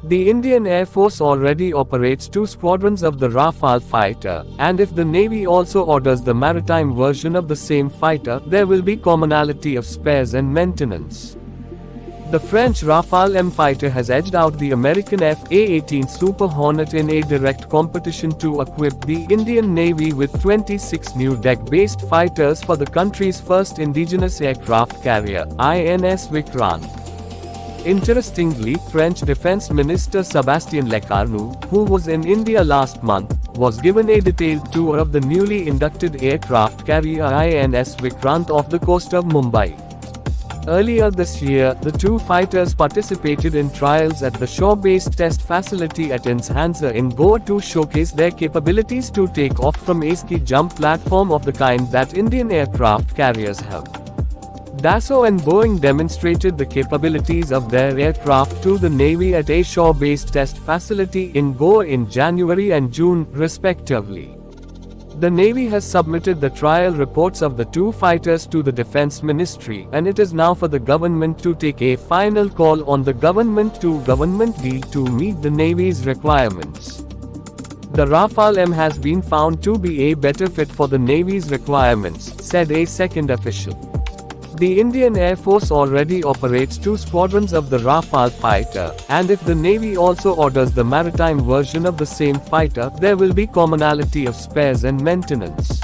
The Indian Air Force already operates 2 squadrons of the Rafale fighter, and if the Navy also orders the maritime version of the same fighter, there will be commonality of spares and maintenance. The French Rafale-M fighter has edged out the American FA-18 Super Hornet in a direct competition to equip the Indian Navy with 26 new deck-based fighters for the country's first indigenous aircraft carrier, INS Vikrant. Interestingly, French Defense Minister Sébastien Lecornu, who was in India last month, was given a detailed tour of the newly inducted aircraft carrier INS Vikrant off the coast of Mumbai. Earlier this year, the 2 fighters participated in trials at the shore-based test facility at Hansa in Goa to showcase their capabilities to take off from a ski jump platform of the kind that Indian aircraft carriers have. Dassault and Boeing demonstrated the capabilities of their aircraft to the Navy at a shore-based test facility in Goa in January and June, respectively. The Navy has submitted the trial reports of the 2 fighters to the Defense Ministry, and it is now for the government to take a final call on the government-to-government deal to meet the Navy's requirements. The Rafale-M has been found to be a better fit for the Navy's requirements, said a second official. The Indian Air Force already operates 2 squadrons of the Rafale fighter, and if the Navy also orders the maritime version of the same fighter, there will be commonality of spares and maintenance.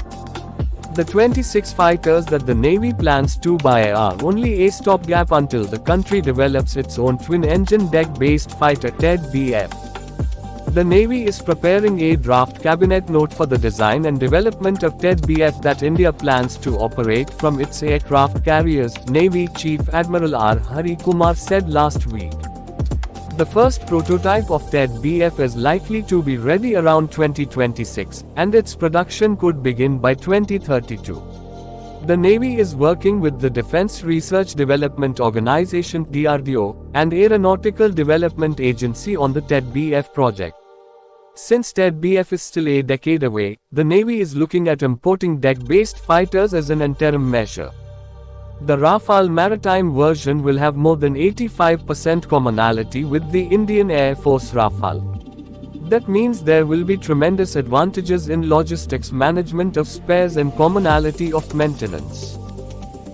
The 26 fighters that the Navy plans to buy are only a stopgap until the country develops its own twin-engine deck-based fighter TED-BF. The Navy is preparing a draft cabinet note for the design and development of TED-BF that India plans to operate from its aircraft carriers, Navy Chief Admiral R. Hari Kumar said last week. The first prototype of TED-BF is likely to be ready around 2026, and its production could begin by 2032. The Navy is working with the Defense Research Development Organization (DRDO) and Aeronautical Development Agency on the TED-BF project. Since TED-BF is still a decade away, the Navy is looking at importing deck-based fighters as an interim measure. The Rafale maritime version will have more than 85% commonality with the Indian Air Force Rafale. That means there will be tremendous advantages in logistics management of spares and commonality of maintenance.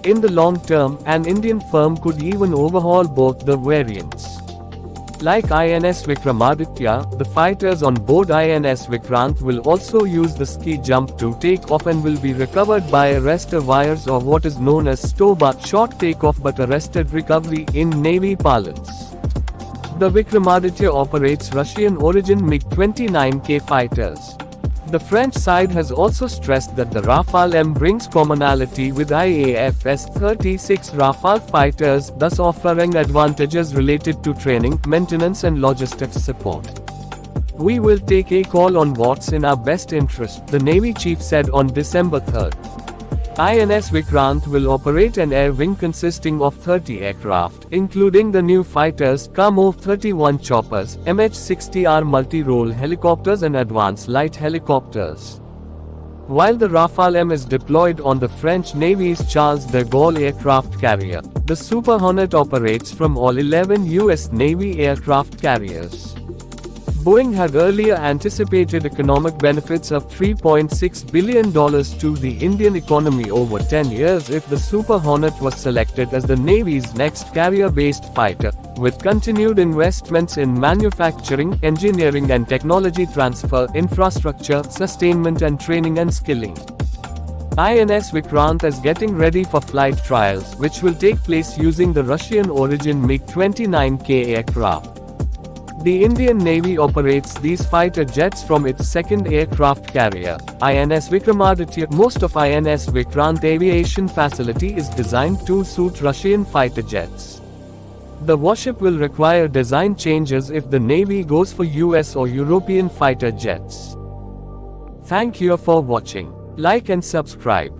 In the long term, an Indian firm could even overhaul both the variants. Like INS Vikramaditya, the fighters on board INS Vikrant will also use the ski jump to take off and will be recovered by arrestor wires, or what is known as stow-but short takeoff but arrested recovery in Navy parlance. The Vikramaditya operates Russian-origin MiG-29K fighters. The French side has also stressed that the Rafale-M brings commonality with IAF's 36 Rafale fighters, thus offering advantages related to training, maintenance and logistics support. "We will take a call on what's in our best interest," the Navy chief said on December 3. INS Vikrant will operate an air wing consisting of 30 aircraft, including the new fighters, Kamo-31 choppers, MH-60R multi-role helicopters and advanced light helicopters. While the Rafale-M is deployed on the French Navy's Charles de Gaulle aircraft carrier, the Super Hornet operates from all 11 US Navy aircraft carriers. Boeing had earlier anticipated economic benefits of $3.6 billion to the Indian economy over 10 years if the Super Hornet was selected as the Navy's next carrier-based fighter, with continued investments in manufacturing, engineering and technology transfer, infrastructure, sustainment and training and skilling. INS Vikrant is getting ready for flight trials, which will take place using the Russian-origin MiG-29K aircraft. The Indian Navy operates these fighter jets from its second aircraft carrier, INS Vikramaditya. Most of INS Vikrant aviation facility is designed to suit Russian fighter jets. The warship will require design changes if the Navy goes for US or European fighter jets. Thank you for watching. Like and subscribe.